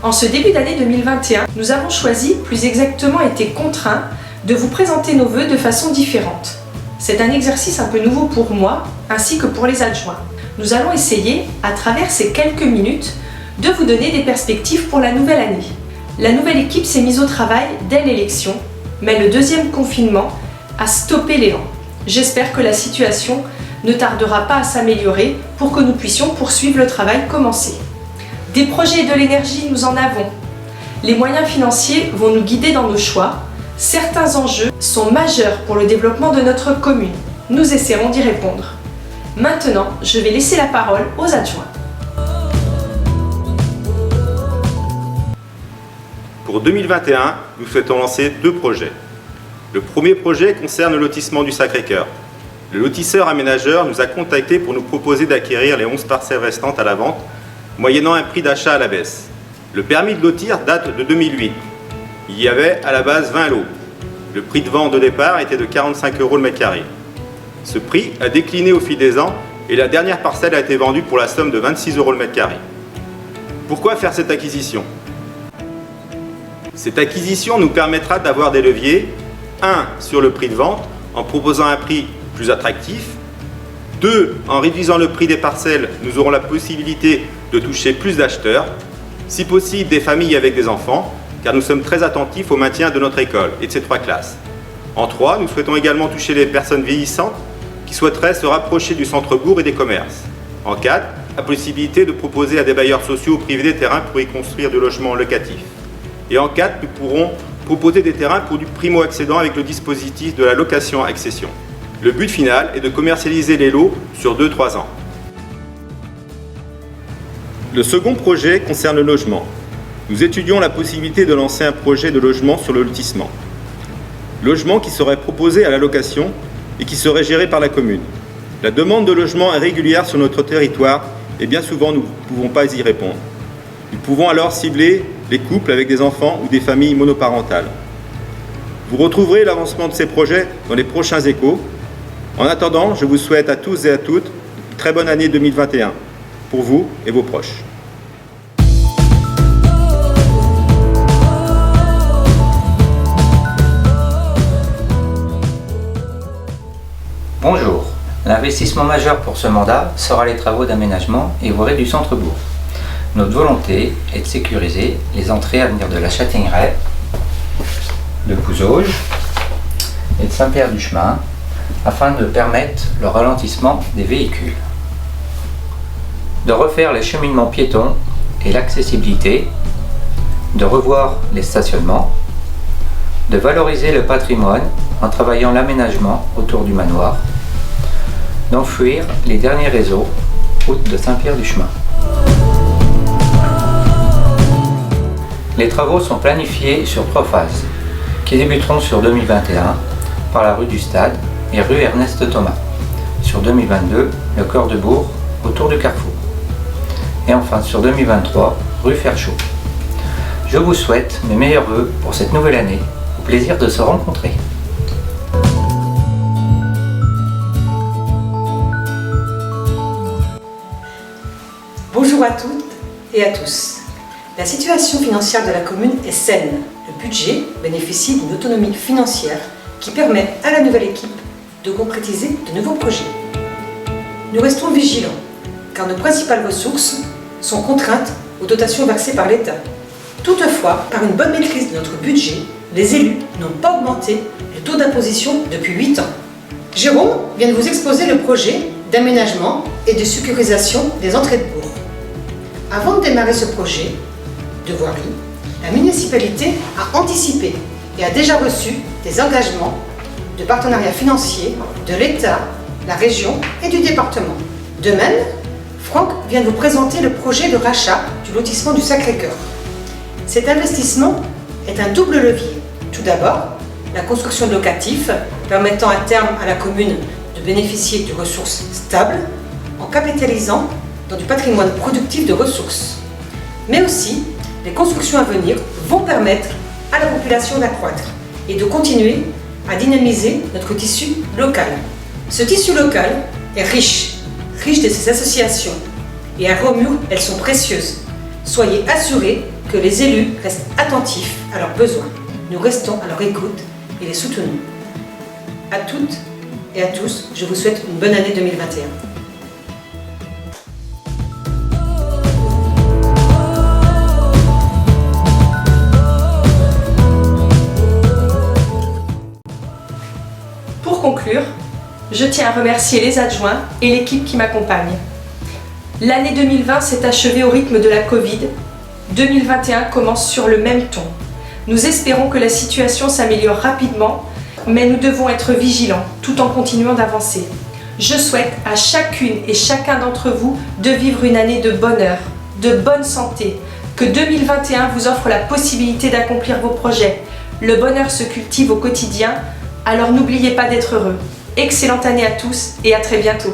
En ce début d'année 2021, nous avons choisi, plus exactement été contraints, de vous présenter nos vœux de façon différente. C'est un exercice un peu nouveau pour moi, ainsi que pour les adjoints. Nous allons essayer, à travers ces quelques minutes, de vous donner des perspectives pour la nouvelle année. La nouvelle équipe s'est mise au travail dès l'élection, mais le deuxième confinement a stoppé l'élan. J'espère que la situation ne tardera pas à s'améliorer pour que nous puissions poursuivre le travail commencé. Des projets et de l'énergie, nous en avons. Les moyens financiers vont nous guider dans nos choix. Certains enjeux sont majeurs pour le développement de notre commune. Nous essaierons d'y répondre. Maintenant, je vais laisser la parole aux adjoints. Pour 2021, nous souhaitons lancer 2 projets. Le premier projet concerne le lotissement du Sacré-Cœur. Le lotisseur aménageur nous a contactés pour nous proposer d'acquérir les 11 parcelles restantes à la vente, moyennant un prix d'achat à la baisse. Le permis de lotir date de 2008. Il y avait à la base 20 lots. Le prix de vente de départ était de 45 € le mètre carré. Ce prix a décliné au fil des ans et la dernière parcelle a été vendue pour la somme de 26 € le mètre carré. Pourquoi faire cette acquisition ? Cette acquisition nous permettra d'avoir des leviers, 1 sur le prix de vente en proposant un prix plus attractif, 2 en réduisant le prix des parcelles, nous aurons la possibilité de toucher plus d'acheteurs, si possible des familles avec des enfants, car nous sommes très attentifs au maintien de notre école et de ses 3 classes. En 3, nous souhaitons également toucher les personnes vieillissantes qui souhaiteraient se rapprocher du centre-bourg et des commerces. En 4, la possibilité de proposer à des bailleurs sociaux ou privés des terrains pour y construire du logement locatif. Et en 4, nous pourrons proposer des terrains pour du primo-accédant avec le dispositif de la location-accession. Le but final est de commercialiser les lots sur 2-3 ans. Le second projet concerne le logement. Nous étudions la possibilité de lancer un projet de logement sur le lotissement. Logement qui serait proposé à la location et qui serait géré par la commune. La demande de logement est régulière sur notre territoire et bien souvent nous ne pouvons pas y répondre. Nous pouvons alors cibler les couples avec des enfants ou des familles monoparentales. Vous retrouverez l'avancement de ces projets dans les prochains échos. En attendant, je vous souhaite à tous et à toutes une très bonne année 2021 pour vous et vos proches. Bonjour. L'investissement majeur pour ce mandat sera les travaux d'aménagement et voirie du centre-bourg. Notre volonté est de sécuriser les entrées à venir de la Châtaigneraie, de Pouzauges et de Saint-Pierre-du-Chemin afin de permettre le ralentissement des véhicules. De refaire les cheminements piétons et l'accessibilité, de revoir les stationnements, de valoriser le patrimoine en travaillant l'aménagement autour du manoir, d'enfouir les derniers réseaux route de Saint-Pierre-du-Chemin. Les travaux sont planifiés sur 3 phases, qui débuteront sur 2021 par la rue du Stade et rue Ernest Thomas. Sur 2022, le cœur de bourg autour du carrefour. Et enfin sur 2023, rue Ferchaud. Je vous souhaite mes meilleurs vœux pour cette nouvelle année. Au plaisir de se rencontrer. Bonjour à toutes et à tous. La situation financière de la commune est saine. Le budget bénéficie d'une autonomie financière qui permet à la nouvelle équipe de concrétiser de nouveaux projets. Nous restons vigilants car nos principales ressources sont contraintes aux dotations versées par l'État. Toutefois, par une bonne maîtrise de notre budget, les élus n'ont pas augmenté le taux d'imposition depuis 8 ans. Jérôme vient de vous exposer le projet d'aménagement et de sécurisation des entrées de bourg. Avant de démarrer ce projet de voirie, la municipalité a anticipé et a déjà reçu des engagements de partenariat financier de l'État, la région et du département. De même, Franck vient de vous présenter le projet de rachat du lotissement du Sacré-Cœur. Cet investissement est un double levier. Tout d'abord, la construction de locatifs permettant à terme à la commune de bénéficier de ressources stables en capitalisant dans du patrimoine productif de ressources. Mais aussi, les constructions à venir vont permettre à la population d'accroître et de continuer à dynamiser notre tissu local. Ce tissu local est riche de ses associations et à Romur, elles sont précieuses. Soyez assurés que les élus restent attentifs à leurs besoins. Nous restons à leur écoute et les soutenons. À toutes et à tous, je vous souhaite une bonne année 2021. Pour conclure, je tiens à remercier les adjoints et l'équipe qui m'accompagne. L'année 2020 s'est achevée au rythme de la Covid. 2021 commence sur le même ton. Nous espérons que la situation s'améliore rapidement, mais nous devons être vigilants tout en continuant d'avancer. Je souhaite à chacune et chacun d'entre vous de vivre une année de bonheur, de bonne santé, que 2021 vous offre la possibilité d'accomplir vos projets. Le bonheur se cultive au quotidien, alors n'oubliez pas d'être heureux. Excellente année à tous et à très bientôt.